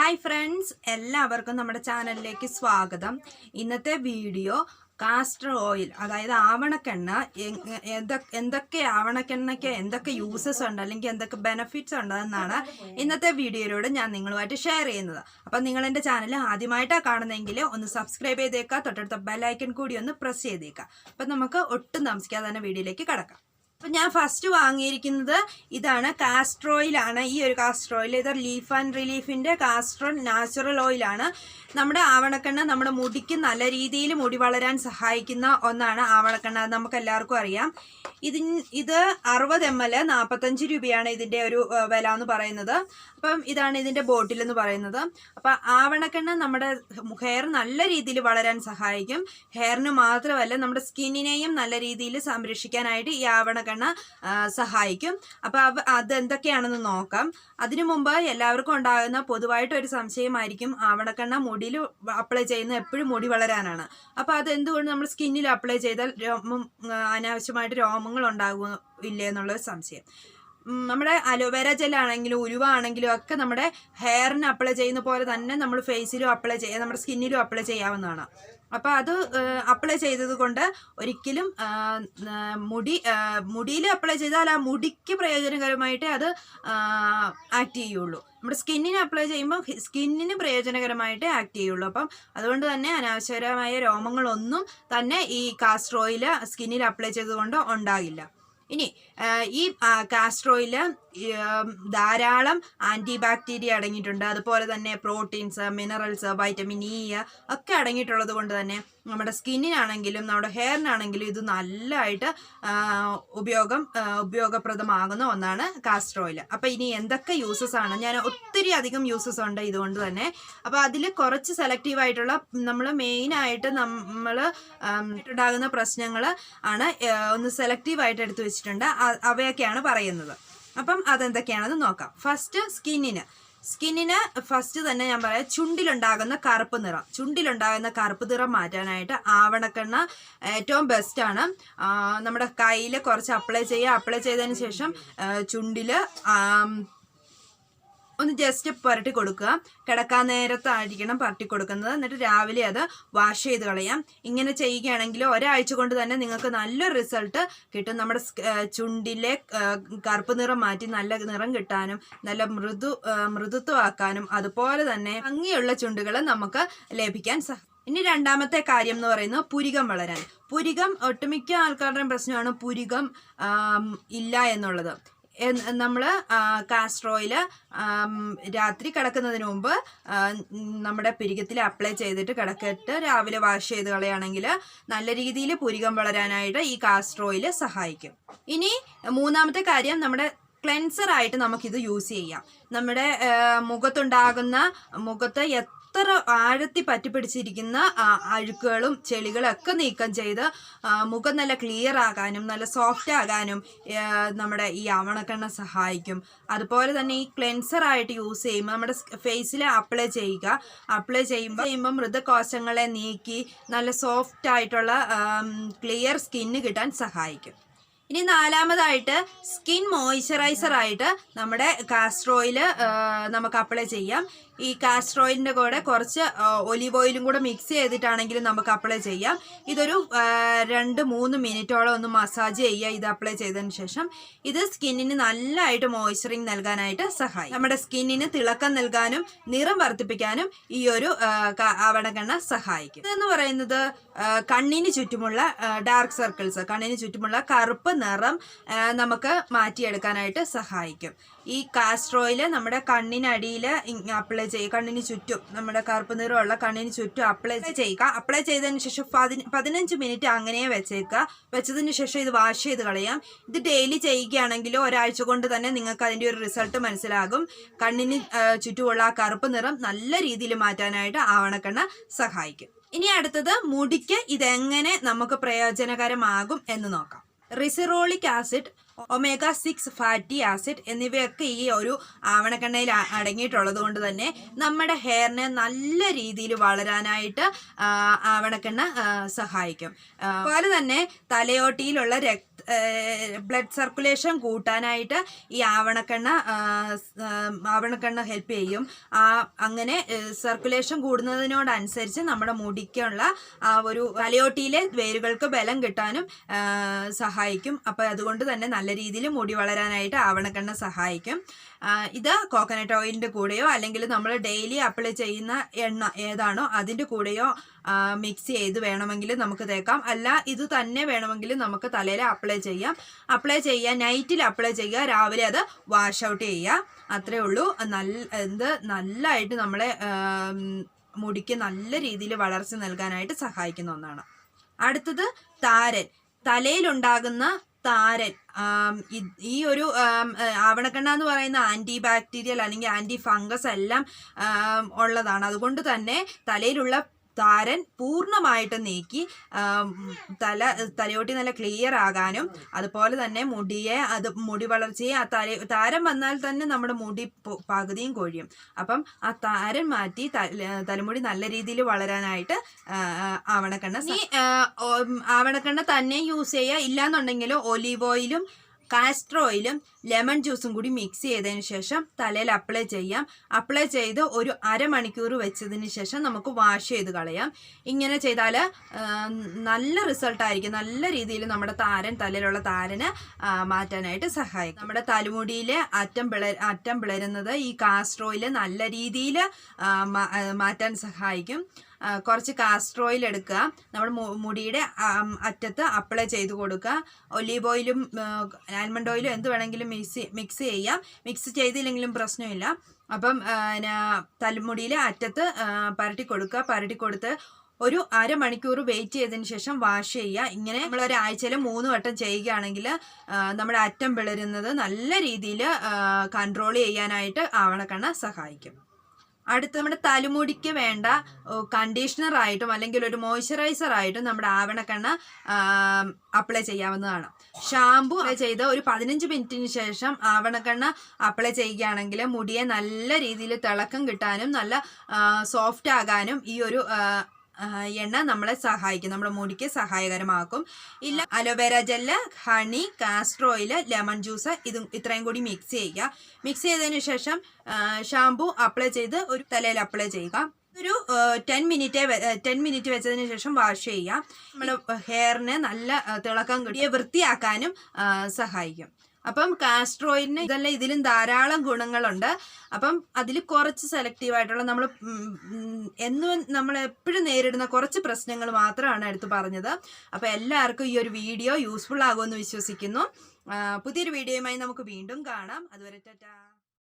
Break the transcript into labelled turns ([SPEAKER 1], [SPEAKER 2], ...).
[SPEAKER 1] Hi friends, എല്ലാവർക്കും നമ്മുടെ ചാനലിലേക്ക് സ്വാഗതം. ഇന്നത്തെ വീഡിയോ കാസ്റ്റർ ഓയിൽ, അതായത് ആവണക്കെണ്ണ, എന്തൊക്കെ ആവണക്കെണ്ണയ്ക്ക് എന്തൊക്കെ യൂസസ് ഉണ്ട് അല്ലെങ്കിൽ എന്തൊക്കെ ബെനിഫിറ്റ്സ് ഉണ്ടെന്നാണ് ഇന്നത്തെ വീഡിയോയിലൂടെ ഞാൻ നിങ്ങളുമായിട്ട് ഷെയർ ചെയ്യുന്നത്. അപ്പം നിങ്ങൾ എൻ്റെ ചാനൽ ആദ്യമായിട്ടാണ് കാണുന്നതെങ്കിൽ ഒന്ന് സബ്സ്ക്രൈബ് ചെയ്തേക്കുക, തൊട്ടടുത്ത ബെല്ലൈക്കൺ കൂടി ഒന്ന് പ്രസ് ചെയ്തേക്കുക. അപ്പം നമുക്ക് ഒട്ടും താമസിക്കാതെ തന്നെ വീഡിയോയിലേക്ക് കടക്കാം. അപ്പം ഞാൻ ഫസ്റ്റ് വാങ്ങിയിരിക്കുന്നത് ഇതാണ്, കാസ്റ്റർ ഓയിലാണ്. ഈ ഒരു കാസ്റ്റർ ഓയിൽ ഇത് ലീഫ് ആൻഡ് റിലീഫിൻ്റെ കാസ്റ്റർ നാച്ചുറൽ ഓയിലാണ്. നമ്മുടെ ആവണക്കെണ്ണ നമ്മുടെ മുടിക്ക് നല്ല രീതിയിൽ മുടി വളരാൻ സഹായിക്കുന്ന ഒന്നാണ് ആവണക്കെണ്ണ. അത് നമുക്ക് എല്ലാവർക്കും അറിയാം. ഇത് 60 ml 45 രൂപയാണ് ഇതിൻ്റെ ഒരു വില എന്ന് പറയുന്നത്. അപ്പം ഇതാണ് ഇതിൻ്റെ ബോട്ടിൽ എന്ന് പറയുന്നത്. അപ്പം ആവണക്കെണ്ണ നമ്മുടെ ഹെയർ നല്ല രീതിയിൽ വളരാൻ സഹായിക്കും. ഹെയറിന് മാത്രമല്ല നമ്മുടെ സ്കിന്നിനെയും നല്ല രീതിയിൽ സംരക്ഷിക്കാനായിട്ട് ഈ ആവണക്കെണ്ണ സഹായിക്കും. അപ്പം അതെന്തൊക്കെയാണെന്ന് നോക്കാം. അതിനു മുമ്പ് എല്ലാവർക്കും ഉണ്ടാകുന്ന പൊതുവായിട്ടൊരു സംശയമായിരിക്കും, ആവണക്കെണ്ണ മുടിയിൽ അപ്ലൈ ചെയ്യുന്ന എപ്പോഴും മുടി വളരാനാണ്. അപ്പോൾ അതെന്തുകൊണ്ട് നമ്മൾ സ്കിന്നിൽ അപ്ലൈ ചെയ്താൽ അനാവശ്യമായിട്ട് രോമങ്ങൾ ഉണ്ടാകുന്നില്ലേ എന്നുള്ളൊരു സംശയം. നമ്മുടെ അലോവേര ജെല്ലാണെങ്കിലും ഉലുവാണെങ്കിലും ഒക്കെ നമ്മുടെ ഹെയറിന് അപ്ലൈ ചെയ്യുന്ന പോലെ തന്നെ നമ്മൾ ഫേസിലും അപ്ലൈ ചെയ്യാം, നമ്മുടെ സ്കിന്നിലും അപ്ലൈ ചെയ്യാവുന്നതാണ്. അപ്പോൾ അത് അപ്ലൈ ചെയ്തത് കൊണ്ട് ഒരിക്കലും മുടിയിൽ അപ്ലൈ ചെയ്താൽ ആ മുടിക്ക് പ്രയോജനകരമായിട്ട് അത് ആക്ട് ചെയ്യുള്ളൂ. നമ്മുടെ സ്കിന്നിന് അപ്ലൈ ചെയ്യുമ്പോൾ സ്കിന്നിന് പ്രയോജനകരമായിട്ട് ആക്ട് ചെയ്യുള്ളൂ. അപ്പം അതുകൊണ്ട് തന്നെ അനാവശ്യകരമായ രോമങ്ങളൊന്നും തന്നെ ഈ കാസ്റ്റർ ഓയിൽ സ്കിന്നിൽ അപ്ലൈ ചെയ്തുകൊണ്ട് ഉണ്ടാകില്ല. ഇനി ഈ കാസ്റ്റർ ഓയിൽ ധാരാളം ആൻറ്റി ബാക്ടീരിയ അടങ്ങിയിട്ടുണ്ട്. അതുപോലെ തന്നെ പ്രോട്ടീൻസ്, മിനറൽസ്, വൈറ്റമിൻ ഇ ഒക്കെ അടങ്ങിയിട്ടുള്ളത് കൊണ്ട് തന്നെ നമ്മുടെ സ്കിന്നിനാണെങ്കിലും നമ്മുടെ ഹെയറിനാണെങ്കിലും ഇത് നല്ലതായിട്ട് ഉപയോഗപ്രദമാകുന്ന ഒന്നാണ് കാസ്റ്റർ ഓയിൽ. അപ്പോൾ ഇനി എന്തൊക്കെ യൂസസ് ആണ്, ഞാൻ ഒത്തിരി അധികം യൂസസ് ഉണ്ട് ഇതുകൊണ്ട് തന്നെ. അപ്പോൾ അതിൽ കുറച്ച് സെലക്റ്റീവായിട്ടുള്ള നമ്മൾ മെയിനായിട്ട് നമ്മൾ ഉണ്ടാകുന്ന പ്രശ്നങ്ങൾ ആണ് ഒന്ന് സെലക്റ്റീവായിട്ട് എടുത്തു വെച്ചിട്ടുണ്ട്. അവയൊക്കെയാണ് പറയുന്നത്. അപ്പം അതെന്തൊക്കെയാണെന്ന് നോക്കാം. ഫസ്റ്റ് സ്കിന്നിന് ഫസ്റ്റ് തന്നെ ഞാൻ പറയാം, ചുണ്ടിലുണ്ടാകുന്ന കറുപ്പ് നിറം മാറ്റാനായിട്ട് ആവണക്കെണ്ണ ഏറ്റവും ബെസ്റ്റാണ്. നമ്മുടെ കയ്യിൽ കുറച്ച് അപ്ലൈ ചെയ്തതിന് ശേഷം ചുണ്ടിൽ ഒന്ന് ജസ്റ്റ് പുരട്ടി കൊടുക്കുക. കിടക്കാൻ നേരത്തായിരിക്കണം പുരട്ടി കൊടുക്കുന്നത്. എന്നിട്ട് രാവിലെ അത് വാഷ് ചെയ്ത് കളയാം. ഇങ്ങനെ ചെയ്യുകയാണെങ്കിൽ ഒരാഴ്ച കൊണ്ട് തന്നെ നിങ്ങൾക്ക് നല്ലൊരു റിസൾട്ട് കിട്ടും. നമ്മുടെ ചുണ്ടിലെ കറുപ്പ് നിറം മാറ്റി നല്ല നിറം കിട്ടാനും നല്ല മൃദുത്വമാക്കാനും അതുപോലെ തന്നെ ഭംഗിയുള്ള ചുണ്ടുകൾ നമുക്ക് ലഭിക്കാൻ ഇനി രണ്ടാമത്തെ കാര്യം എന്ന് പറയുന്നത് പുരികം വളരാൻ. ഒട്ടുമിക്ക ആൾക്കാരുടെയും പ്രശ്നമാണ് പുരികം ഇല്ല എന്നുള്ളത്. നമ്മൾ കാസ്റ്റർ ഓയിൽ രാത്രി കിടക്കുന്നതിന് മുമ്പ് നമ്മുടെ പുരികത്തിൽ അപ്ലൈ ചെയ്തിട്ട് കിടക്കിട്ട് രാവിലെ വാഷ് ചെയ്ത് കളയുകയാണെങ്കിൽ നല്ല രീതിയിൽ പുരികം വളരാനായിട്ട് ഈ കാസ്റ്റർ ഓയിൽ സഹായിക്കും. ഇനി മൂന്നാമത്തെ കാര്യം, നമ്മുടെ ക്ലെൻസർ ആയിട്ട് നമുക്കിത് യൂസ് ചെയ്യാം. നമ്മുടെ മുഖത്ത് എത്ര ആഴത്തി പറ്റിപ്പിടിച്ചിരിക്കുന്ന അഴുക്കുകളും ചെളികളും ഒക്കെ നീക്കം ചെയ്ത് മുഖം നല്ല ക്ലിയർ ആകാനും നല്ല സോഫ്റ്റ് ആകാനും നമ്മുടെ ഈ ആവണക്കെണ്ണ സഹായിക്കും. അതുപോലെ തന്നെ ഈ ക്ലെൻസർ ആയിട്ട് യൂസ് ചെയ്യുമ്പോൾ നമ്മുടെ ഫേസിൽ അപ്ലൈ ചെയ്യുമ്പോൾ മൃദുകോശങ്ങളെ നീക്കി നല്ല സോഫ്റ്റ് ആയിട്ടുള്ള ക്ലിയർ സ്കിന്ന് കിട്ടാൻ സഹായിക്കും. ഇനി നാലാമതായിട്ട് സ്കിൻ മോയ്സ്ചറൈസർ ആയിട്ട് നമ്മുടെ കാസ്റ്റർ ഓയിൽ നമുക്ക് അപ്ലൈ ചെയ്യാം. ഈ കാസ്റ്റർ ഓയിലിൻ്റെ കൂടെ കുറച്ച് ഒലിവ് ഓയിലും കൂടെ മിക്സ് ചെയ്തിട്ടാണെങ്കിലും നമുക്ക് അപ്ലൈ ചെയ്യാം. ഇതൊരു 2-3 മിനിറ്റോളം ഒന്ന് മസാജ് ചെയ്യുക. ഇത് അപ്ലൈ ചെയ്തതിന് ശേഷം ഇത് സ്കിന്നിന് നല്ലതായിട്ട് മോയ്സ്ചറിങ് നൽകാനായിട്ട് സഹായിക്കും. നമ്മുടെ സ്കിന്നിന് തിളക്കം നൽകാനും നിറം വർദ്ധിപ്പിക്കാനും ഈ ഒരു ആവണക്കെണ്ണ സഹായിക്കും. ഇതെന്ന് പറയുന്നത് കണ്ണിന് ചുറ്റുമുള്ള ഡാർക്ക് സർക്കിൾസ്, കണ്ണിന് ചുറ്റുമുള്ള കറുപ്പ് നിറം നമുക്ക് മാറ്റിയെടുക്കാനായിട്ട് സഹായിക്കും. ഈ കാസ്റ്റർ ഓയിൽ നമ്മുടെ കണ്ണിനടിയിൽ അപ്ലൈ ചെയ്യുക. കണ്ണിന് ചുറ്റും നമ്മുടെ കറുപ്പ് നിറമുള്ള കണ്ണിന് ചുറ്റും അപ്ലൈ ചെയ്യുക. അപ്ലൈ ചെയ്തതിന് ശേഷം 15 മിനിറ്റ് അങ്ങനെ വെച്ചതിന് ശേഷം ഇത് വാഷ് ചെയ്ത് കളയാം. ഇത് ഡെയിലി ചെയ്യുകയാണെങ്കിൽ ഒരാഴ്ച കൊണ്ട് തന്നെ നിങ്ങൾക്ക് അതിൻ്റെ ഒരു റിസൾട്ട് മനസ്സിലാകും. കണ്ണിന് ചുറ്റുമുള്ള ആ കറുപ്പ് നിറം നല്ല രീതിയിൽ മാറ്റാനായിട്ട് ആവണക്കെണ്ണ സഹായിക്കും. ഇനി അടുത്തത് മുടിക്ക് ഇതെങ്ങനെ നമുക്ക് പ്രയോജനകരമാകും എന്ന് നോക്കാം. റിസിറോളിക് ആസിഡ്, ഒമേഗ 6 ഫാറ്റി ആസിഡ് എന്നിവയൊക്കെ ഈ ഒരു ആവണക്കെണ്ണയിൽ അടങ്ങിയിട്ടുള്ളത് കൊണ്ട് തന്നെ നമ്മുടെ ഹെയറിനെ നല്ല രീതിയിൽ വളരാനായിട്ട് ആവണക്കെണ്ണ സഹായിക്കും. അതുപോലെ തന്നെ തലയോട്ടിയിലുള്ള ബ്ലഡ് സർക്കുലേഷൻ കൂട്ടാനായിട്ട് ഈ ആവണക്കെണ്ണ ഹെൽപ്പ് ചെയ്യും. അങ്ങനെ സർക്കുലേഷൻ കൂടുന്നതിനോടനുസരിച്ച് നമ്മുടെ മുടിക്കുള്ള ഒരു തലയോട്ടിയിലെ വേരുകൾക്ക് ബലം കിട്ടാനും സഹായിക്കും. അപ്പോൾ അതുകൊണ്ട് തന്നെ നല്ല രീതിയിൽ മുടി വളരാനായിട്ട് ആവണക്കെണ്ണ സഹായിക്കും. ഇത് കോക്കനട്ട് ഓയിലിൻ്റെ കൂടെയോ അല്ലെങ്കിൽ നമ്മൾ ഡെയിലി അപ്ലൈ ചെയ്യുന്ന എണ്ണ ഏതാണോ അതിൻ്റെ കൂടെയോ മിക്സ് ചെയ്ത് വേണമെങ്കിൽ നമുക്ക് തേക്കാം. അല്ല ഇത് തന്നെ വേണമെങ്കിൽ നമുക്ക് തലയിൽ അപ്ലൈ ചെയ്യാം. നൈറ്റിൽ അപ്ലൈ ചെയ്യുക, രാവിലെ അത് വാഷ് ഔട്ട് ചെയ്യുക. അത്രേ ഉള്ളൂ. നല്ലതായിട്ട് നമ്മളെ മുടിക്ക് നല്ല രീതിയിൽ വളർച്ച നൽകാനായിട്ട് സഹായിക്കുന്ന ഒന്നാണ്. അടുത്തത് താരൻ. തലയിലുണ്ടാകുന്ന താരൻ. ഈ ഒരു ആവണക്കെണ്ണ എന്ന് പറയുന്ന ആൻറ്റി ബാക്ടീരിയൽ അല്ലെങ്കിൽ ആൻറ്റി ഫംഗസ് എല്ലാം ഉള്ളതാണ്. അതുകൊണ്ട് തന്നെ തലയിലുള്ള താരൻ പൂർണ്ണമായിട്ട് നീക്കി തലയോട്ടി നല്ല ക്ലിയർ ആകാനും അതുപോലെ തന്നെ മുടി വളർച്ചയെ താരൻ വന്നാൽ തന്നെ നമ്മുടെ മുടി പകുതിയും കൊഴിയും. അപ്പം ആ താരൻ മാറ്റി തലമുടി നല്ല രീതിയിൽ വളരാനായിട്ട് ആവണക്കെണ്ണ തന്നെ യൂസ് ചെയ്യുക. ഇല്ലാന്നുണ്ടെങ്കിൽ ഒലീവ് ഓയിലും കാസ്റ്റർ ഓയിലും ലെമൺ ജ്യൂസും കൂടി മിക്സ് ചെയ്തതിന് ശേഷം തലയിൽ അപ്ലൈ ചെയ്ത് ഒരു അരമണിക്കൂർ വെച്ചതിന് ശേഷം നമുക്ക് വാഷ് ചെയ്ത് കളയാം. ഇങ്ങനെ ചെയ്താൽ നല്ല റിസൾട്ടായിരിക്കും. നല്ല രീതിയിൽ നമ്മുടെ തലയിലുള്ള താരന് മാറ്റാനായിട്ട് സഹായിക്കും. നമ്മുടെ തലമുടിയിലെ അറ്റം പിളരുന്നത് ഈ കാസ്റ്റർ ഓയിൽ നല്ല രീതിയിൽ മാറ്റാൻ സഹായിക്കും. കുറച്ച് കാസ്റ്റർ ഓയിൽ എടുക്കുക, നമ്മുടെ മുടിയുടെ അറ്റത്ത് അപ്ലൈ ചെയ്ത് കൊടുക്കുക. ഒലീവ് ഓയിലും ആൽമണ്ട് ഓയിലും എന്ത് വേണമെങ്കിലും മിക്സ് ചെയ്യാം. മിക്സ് ചെയ്തില്ലെങ്കിലും പ്രശ്നമില്ല. അപ്പം തലമുടിയിലെ അറ്റത്ത് പരട്ടി കൊടുത്ത് ഒരു അരമണിക്കൂർ വെയിറ്റ് ചെയ്തതിന് ശേഷം വാഷ് ചെയ്യുക. ഇങ്ങനെ നമ്മൾ ഒരാഴ്ചയിൽ 3 വട്ടം ചെയ്യുകയാണെങ്കിൽ നമ്മുടെ അറ്റം പിളരുന്നത് നല്ല രീതിയിൽ കൺട്രോൾ ചെയ്യാനായിട്ട് ആവണക്കെണ്ണ സഹായിക്കും. അടുത്ത് നമ്മുടെ തലമുടിക്ക് വേണ്ട കണ്ടീഷണറായിട്ടും അല്ലെങ്കിൽ ഒരു മോയ്സ്ചറൈസറായിട്ടും നമ്മുടെ ആവണക്കെണ്ണ അപ്ലൈ ചെയ്യാവുന്നതാണ്. ഷാമ്പു ചെയ്ത് ഒരു 15 മിനിറ്റിന് ശേഷം ആവണക്കെണ്ണ അപ്ലൈ ചെയ്യുകയാണെങ്കിൽ മുടിയെ നല്ല രീതിയിൽ തിളക്കം കിട്ടാനും നല്ല സോഫ്റ്റ് ആകാനും ഈ ഒരു എണ്ണ നമ്മളെ സഹായിക്കും, നമ്മുടെ മുടിക്ക് സഹായകരമാക്കും. ഇല്ല aloe vera gel, honey, castor oil, lemon juice ഇത്രയും കൂടി മിക്സ് ചെയ്യുക. മിക്സ് ചെയ്തതിന് ശേഷം ഷാമ്പു അപ്ലൈ ചെയ്ത് ഒരു തലയിൽ അപ്ലൈ ചെയ്യുക. ഒരു 10 മിനിറ്റ് വെച്ചതിന് ശേഷം വാഷ് ചെയ്യുക. നമ്മുടെ ഹെയറിന് നല്ല തിളക്കം കിട്ടിയ വൃത്തിയാക്കാനും സഹായിക്കും. അപ്പം കാസ്റ്റർ ഓയിലിന് ഇതിലും ധാരാളം ഗുണങ്ങളുണ്ട്. അപ്പം അതിൽ കുറച്ച് സെലക്റ്റീവായിട്ടുള്ള നമ്മൾ എപ്പോഴും നേരിടുന്ന കുറച്ച് പ്രശ്നങ്ങൾ മാത്രമാണ് എടുത്ത് പറഞ്ഞത്. അപ്പോൾ എല്ലാവർക്കും ഈ ഒരു വീഡിയോ യൂസ്ഫുൾ ആകുമെന്ന് വിശ്വസിക്കുന്നു. പുതിയൊരു വീഡിയോയുമായി നമുക്ക് വീണ്ടും കാണാം. അതുവരെ ടാറ്റാ.